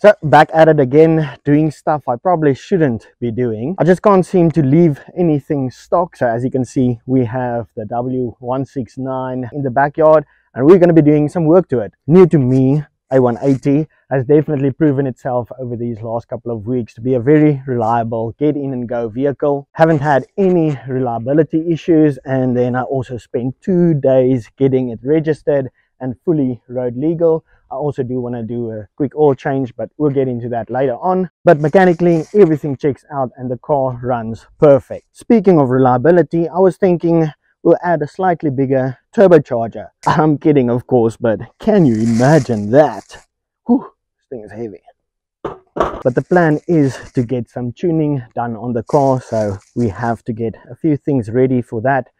So back at it again, doing stuff I probably shouldn't be doing. I just can't seem to leave anything stock. So as you can see, we have the W169 in the backyard and we're going to be doing some work to it. New to me, A180 has definitely proven itself over these last couple of weeks to be a very reliable get in and go vehicle. Haven't had any reliability issues, and then I also spent 2 days getting it registered and fully road legal. I also do want to do a quick oil change, but we'll get into that later on. But mechanically, everything checks out and the car runs perfect. Speaking of reliability, I was thinking we'll add a slightly bigger turbocharger. I'm kidding, of course, but can you imagine that? Whew, this thing is heavy. But the plan is to get some tuning done on the car, so we have to get a few things ready for that.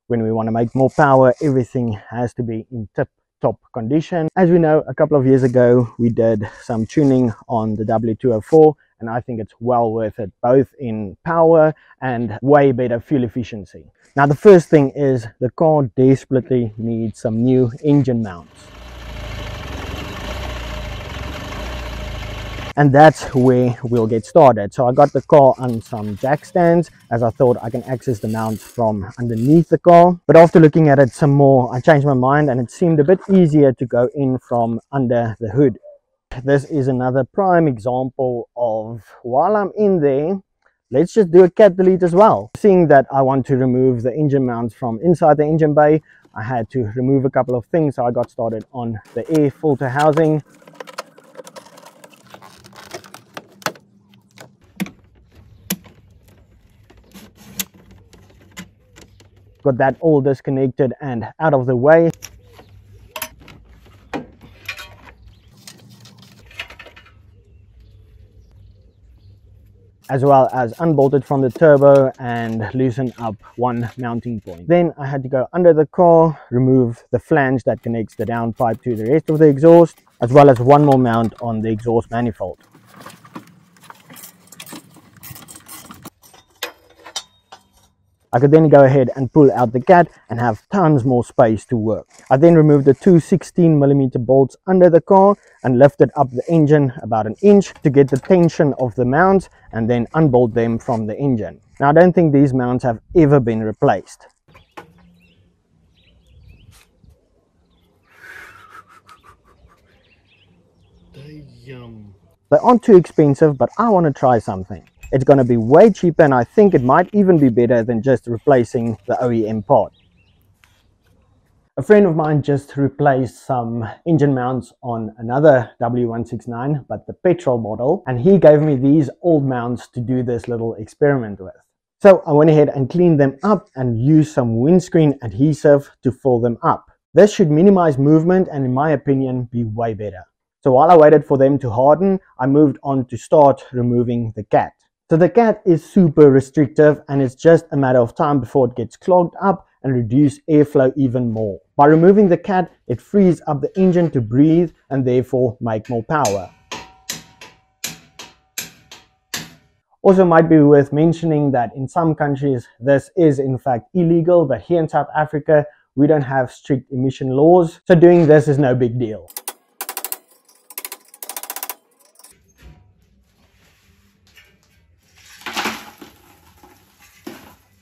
When we want to make more power, everything has to be in tip-top condition. As we know, a couple of years ago we did some tuning on the W204, and I think it's well worth it, both in power and way better fuel efficiency. Now the first thing is the car desperately needs some new engine mounts. And that's where we'll get started. So I got the car on some jack stands, as I thought I can access the mounts from underneath the car. But after looking at it some more, I changed my mind and it seemed a bit easier to go in from under the hood. This is another prime example of, while I'm in there, let's just do a cat delete as well. Seeing that I want to remove the engine mounts from inside the engine bay, I had to remove a couple of things. So I got started on the air filter housing. Got that all disconnected and out of the way. As well as unbolted from the turbo and loosen up one mounting point. Then I had to go under the car, remove the flange that connects the downpipe to the rest of the exhaust, as well as one more mount on the exhaust manifold. I could then go ahead and pull out the cat and have tons more space to work. I then removed the two 16mm bolts under the car and lifted up the engine about an inch to get the tension of the mounts and then unbolt them from the engine. Now I don't think these mounts have ever been replaced. They aren't too expensive, but I want to try something. It's going to be way cheaper, and I think it might even be better than just replacing the OEM part. A friend of mine just replaced some engine mounts on another W169, but the petrol model, and he gave me these old mounts to do this little experiment with. So I went ahead and cleaned them up and used some windscreen adhesive to fill them up. This should minimize movement and, in my opinion, be way better. So while I waited for them to harden, I moved on to start removing the cat. So the cat is super restrictive, and it's just a matter of time before it gets clogged up and reduce airflow even more. By removing the cat, it frees up the engine to breathe and therefore make more power. Also might be worth mentioning that in some countries this is in fact illegal, but here in South Africa we don't have strict emission laws, so doing this is no big deal.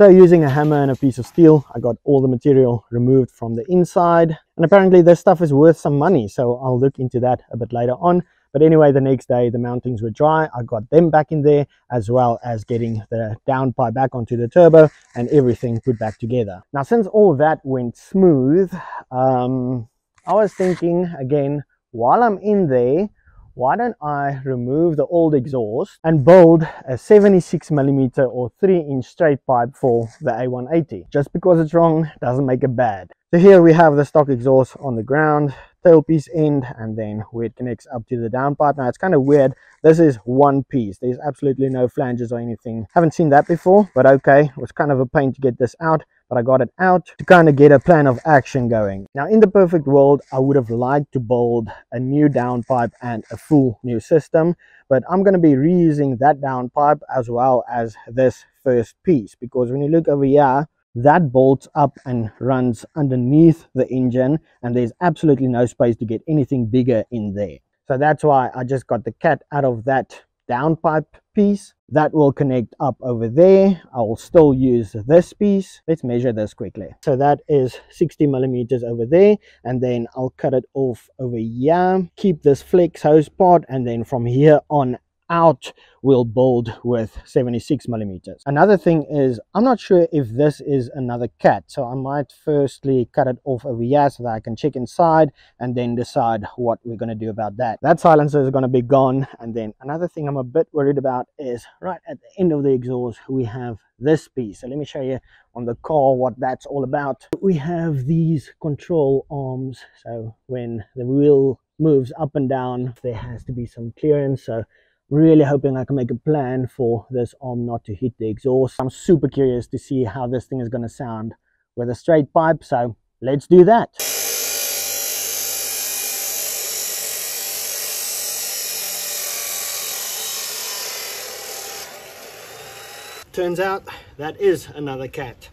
So using a hammer and a piece of steel, I got all the material removed from the inside. And apparently this stuff is worth some money, so I'll look into that a bit later on. But anyway, the next day the mountings were dry. I got them back in there, as well as getting the downpipe back onto the turbo and everything put back together. Now, since all that went smooth, I was thinking again, while I'm in there, why don't I remove the old exhaust and build a 76mm or 3-inch straight pipe for the A180. Just because it's wrong doesn't make it bad. So here we have the stock exhaust on the ground, tailpiece end, and then where it connects up to the downpipe. Now it's kind of weird, this is one piece, there's absolutely no flanges or anything. Haven't seen that before, but okay, it was kind of a pain to get this out, but I got it out to kind of get a plan of action going. Now in the perfect world, I would have liked to build a new downpipe and a full new system, but I'm going to be reusing that downpipe as well as this first piece, because when you look over here, that bolts up and runs underneath the engine, and there's absolutely no space to get anything bigger in there. So that's why I just got the cat out of that downpipe piece. That will connect up over there. I will still use this piece. Let's measure this quickly. So that is 60 millimeters over there, and then I'll cut it off over here, keep this flex hose part, and then from here on out we'll build with 76 millimeters. Another thing is, I'm not sure if this is another cat, so I might firstly cut it off over here so that I can check inside and then decide what we're going to do about that. That silencer is going to be gone. And then another thing I'm a bit worried about is right at the end of the exhaust we have this piece. So let me show you on the car what that's all about. We have these control arms, so when the wheel moves up and down there has to be some clearance. So really hoping I can make a plan for this arm not to hit the exhaust. I'm super curious to see how this thing is going to sound with a straight pipe, so let's do that. Turns out that is another cat.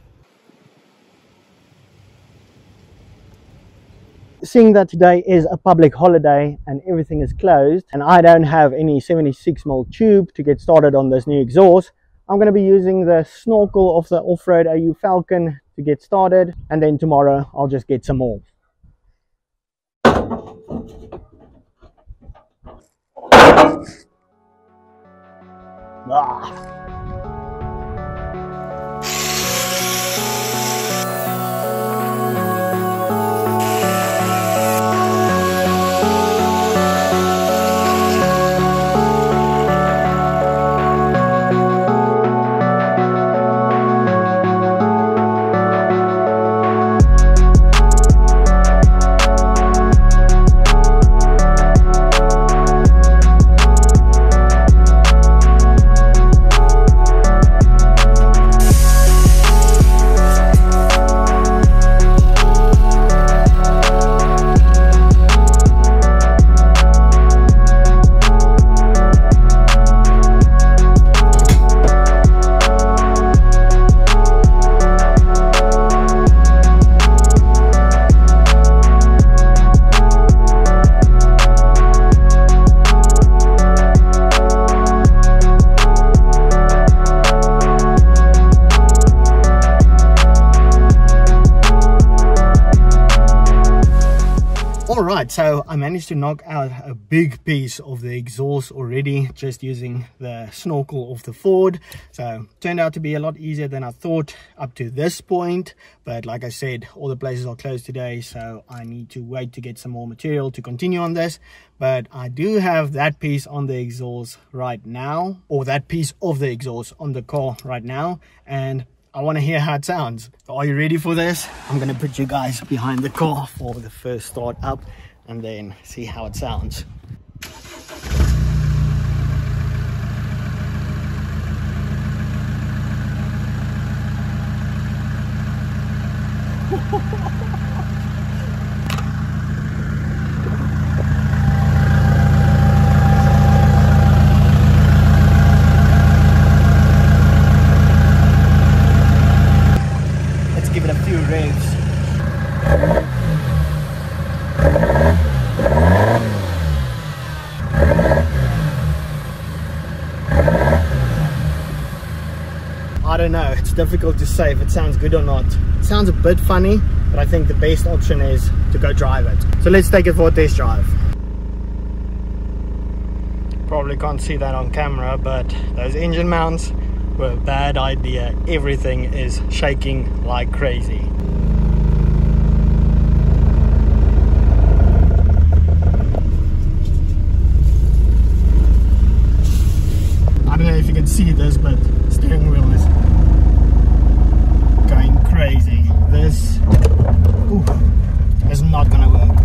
Seeing that today is a public holiday and everything is closed and I don't have any 76mm tube to get started on this new exhaust, I'm going to be using the snorkel of the off-road AU Falcon to get started, and then tomorrow I'll just get some more. Alright, so I managed to knock out a big piece of the exhaust already just using the snorkel of the Ford. So turned out to be a lot easier than I thought up to this point, but like I said, all the places are closed today, so I need to wait to get some more material to continue on this. But I do have that piece on the exhaust right now, or that piece of the exhaust on the car right now, and I want to hear how it sounds. Are you ready for this? I'm going to put you guys behind the car for the first start up and then see how it sounds. I don't know, it's difficult to say if it sounds good or not. It sounds a bit funny, but I think the best option is to go drive it. So let's take it for a test drive. Probably can't see that on camera, but those engine mounts were a bad idea. Everything is shaking like crazy. I don't know if you can see this, but steering wheel is going crazy. This is not gonna work.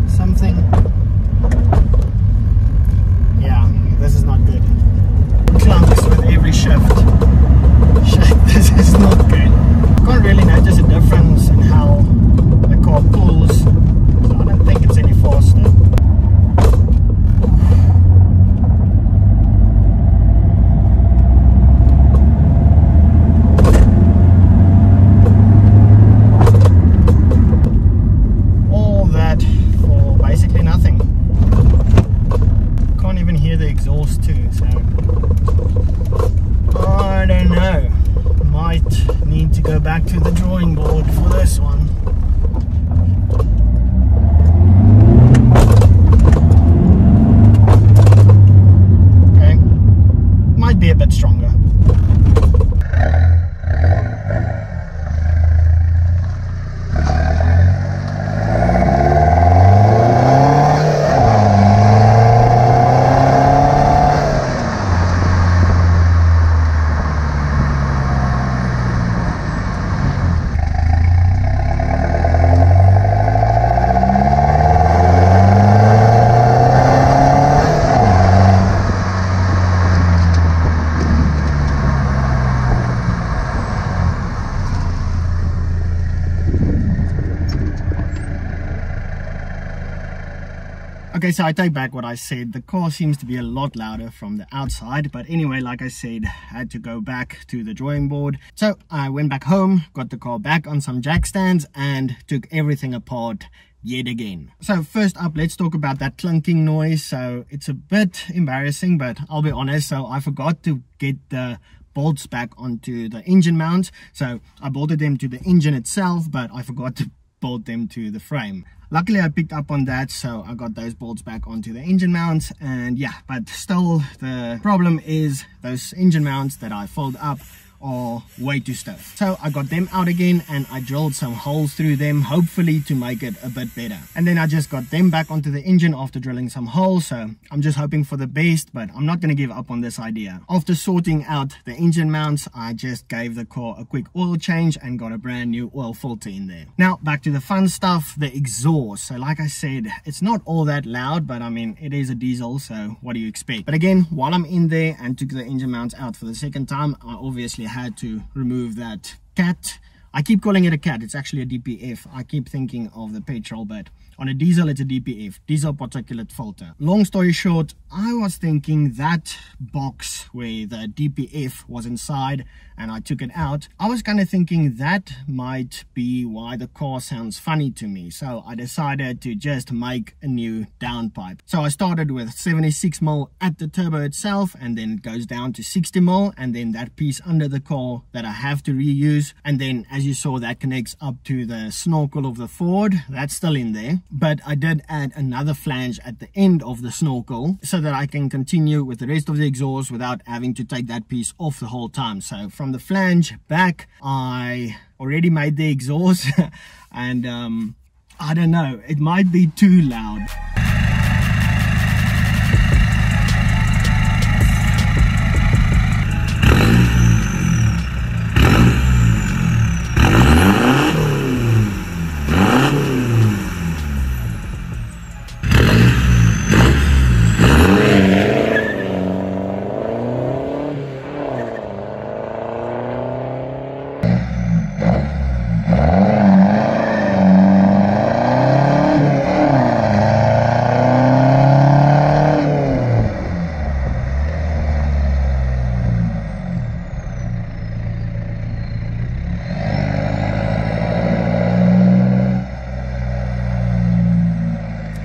Something, yeah, this is not good. drawing board for this one. Okay, might be a bit stronger. Okay, so I take back what I said. The car seems to be a lot louder from the outside. But anyway, like I said, I had to go back to the drawing board. So I went back home, got the car back on some jack stands and took everything apart yet again. So first up, let's talk about that clunking noise. So it's a bit embarrassing, but I'll be honest. So I forgot to get the bolts back onto the engine mount. So I bolted them to the engine itself, but I forgot to bolt them to the frame. Luckily I picked up on that, so I got those bolts back onto the engine mounts. And yeah, but still the problem is those engine mounts that I fold up are way too stiff. So I got them out again and I drilled some holes through them, hopefully to make it a bit better. And then I just got them back onto the engine after drilling some holes. So I'm just hoping for the best, but I'm not going to give up on this idea. After sorting out the engine mounts, I just gave the car a quick oil change and got a brand new oil filter in there. Now back to the fun stuff, the exhaust. So like I said, it's not all that loud, but I mean it is a diesel, so what do you expect? But again, while I'm in there and took the engine mounts out for the second time, I obviously had to remove that cat. I keep calling it a cat, it's actually a DPF. I keep thinking of the petrol, but on a diesel it's a DPF, diesel particulate filter. Long story short, I was thinking that box where the DPF was inside and I took it out, I was kind of thinking that might be why the car sounds funny to me. So I decided to just make a new downpipe. So I started with 76mm at the turbo itself, and then it goes down to 60mm, and then that piece under the car that I have to reuse. And then as you saw, that connects up to the snorkel of the Ford, that's still in there. But I did add another flange at the end of the snorkel so that I can continue with the rest of the exhaust without having to take that piece off the whole time. So from the flange back, I already made the exhaust and I don't know, it might be too loud.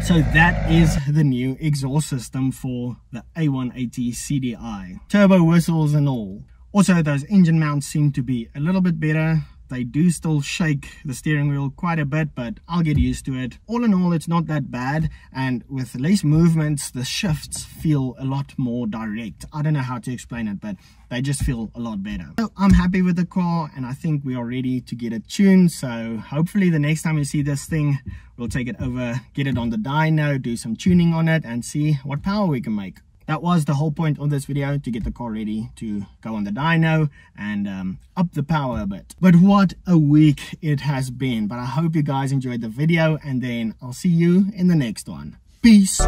So that is the new exhaust system for the A180 CDI. Turbo whistles and all. Also, those engine mounts seem to be a little bit better. They do still shake the steering wheel quite a bit, but I'll get used to it. All in all, it's not that bad, and with less movements, the shifts feel a lot more direct. I don't know how to explain it, but they just feel a lot better. So I'm happy with the car, and I think we are ready to get it tuned. So hopefully the next time you see this thing, we'll take it over, get it on the dyno, do some tuning on it, and see what power we can make. That was the whole point of this video, to get the car ready to go on the dyno and up the power a bit. But what a week it has been. But I hope you guys enjoyed the video, and then I'll see you in the next one. Peace.